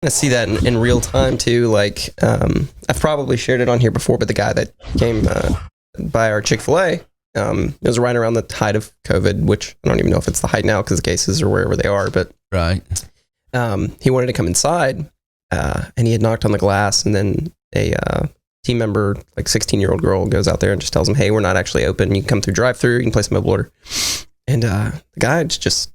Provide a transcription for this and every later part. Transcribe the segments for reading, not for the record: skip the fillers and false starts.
I see that in real time too. Like, I've probably shared it on here before, but the guy that came by our Chick Fil A, it was right around the height of COVID, which I don't even know if it's the height now because the cases are wherever they are. But right, he wanted to come inside, and he had knocked on the glass, and then a team member, like 16-year-old girl, goes out there and just tells him, "Hey, we're not actually open. You can come through drive-through. You can place a mobile order." And the guy just,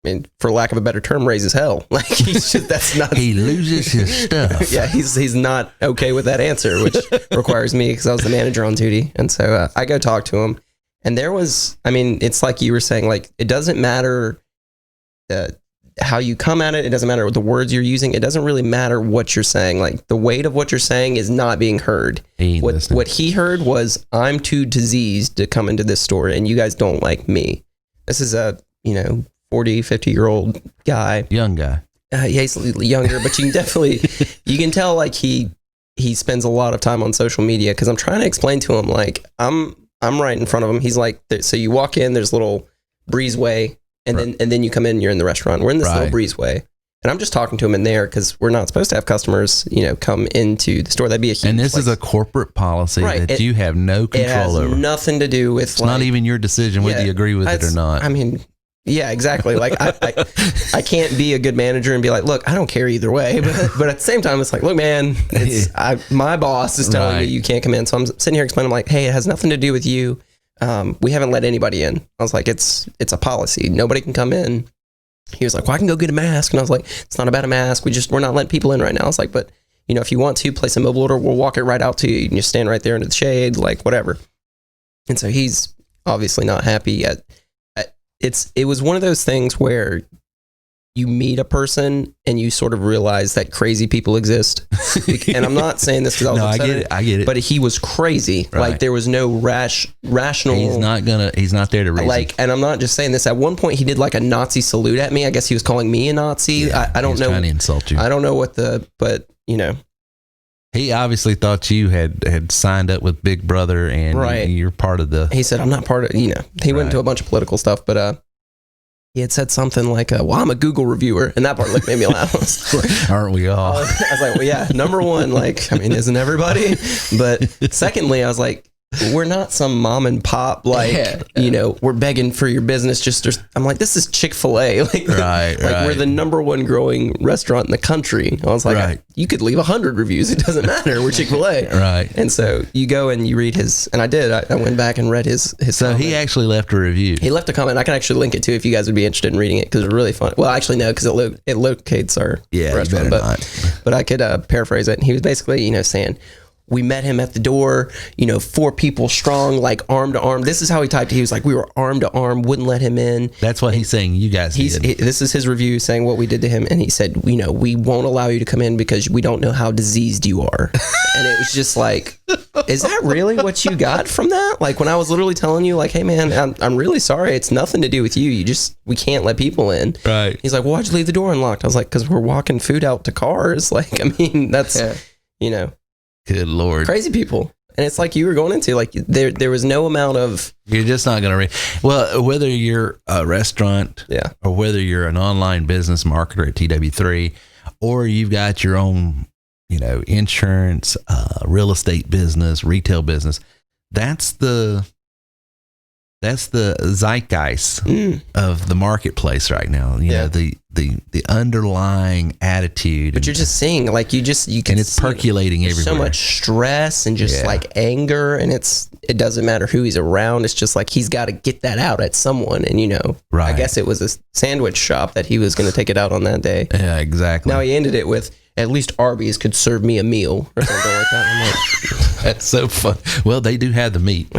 I mean, for lack of a better term, raises hell. Like, he's just, that's not. He loses his stuff. Yeah, he's not okay with that answer, which requires me, because I was the manager on duty, and so I go talk to him, and there was, I mean, it's like you were saying, like, it doesn't matter how you come at it. It doesn't matter what the words you're using. It doesn't really matter what you're saying. Like, the weight of what you're saying is not being heard. What he heard was, I'm too diseased to come into this store, and you guys don't like me. This is a 40, 50-year-old guy. Young guy. Yeah, he's younger, but you can tell, like, he spends a lot of time on social media, because I'm trying to explain to him, like, I'm right in front of him. He's like, so you walk in, there's a little breezeway, and then you come in, you're in the restaurant. We're in this little breezeway, and I'm just talking to him in there, because we're not supposed to have customers, come into the store. That'd be a huge. And this is a corporate policy that you have no control over. It has nothing to do with. It's not even your decision whether you agree with it or not. I mean, yeah, exactly. Like, I can't be a good manager and be like, look, I don't care either way. But at the same time, it's like, look, man, my boss is telling me you can't come in. So I'm sitting here explaining, like, hey, it has nothing to do with you. We haven't let anybody in. I was like, it's a policy. Nobody can come in. He was like, well, I can go get a mask. And I was like, it's not about a mask. We're not letting people in right now. I was like, but if you want to place a mobile order, we'll walk it right out to you. You can just stand right there into the shade, like, whatever. And so he's obviously not happy yet. It was one of those things where you meet a person and you sort of realize that crazy people exist. And I'm not saying this because I was upset. I get it. But he was crazy. Right. Like, there was no rational. He's not there to reason. Like, and I'm not just saying this. At one point, he did like a Nazi salute at me. I guess he was calling me a Nazi. Yeah, I don't know. Trying to insult you. I don't know but He obviously thought you had signed up with Big Brother, and you're part of the. He said, I'm not part of. He went into a bunch of political stuff, but he had said something like, well, I'm a Google reviewer. And that part made me laugh. Aren't we all? I was like, well, yeah, number one, like, I mean, isn't everybody? But secondly, I was like, we're not some mom and pop, like, we're begging for your business. I'm like, this is Chick Fil A. Like, we're the number one growing restaurant in the country. I was like, you could leave 100 reviews. It doesn't matter. We're Chick Fil A. Right. And so you go and you read his, and I did. I went back and read his So comment. He actually left a review. He left a comment. I can actually link it too if you guys would be interested in reading it, because it's really fun. Well, actually, no, because it locates our restaurant. But I could paraphrase it. And he was basically, saying, we met him at the door, 4 people strong, like arm to arm. This is how he typed it. He was like, we were arm to arm, wouldn't let him in. That's what he's saying you guys did. This is his review saying what we did to him. And he said, we won't allow you to come in because we don't know how diseased you are. And it was just like, is that really what you got from that? Like, when I was literally telling you, like, hey, man, I'm really sorry. It's nothing to do with you. We can't let people in. Right. He's like, well, why'd you leave the door unlocked? I was like, because we're walking food out to cars. Like, I mean, that's, Good Lord. Crazy people. And it's like you were going into, like, there was no amount of. You're just not going to well, whether you're a restaurant or whether you're an online business marketer at TW3, or you've got your own, insurance, real estate business, retail business, that's the zeitgeist of the marketplace right now. The underlying attitude. But you're just seeing, like, you can, and it's percolating everywhere. So much stress and just like anger, and it doesn't matter who he's around. It's just like he's got to get that out at someone, and I guess it was a sandwich shop that he was going to take it out on that day. Yeah, exactly. Now he ended it with, at least Arby's could serve me a meal or something like that. I'm like, that's so fun. Well, they do have the meat.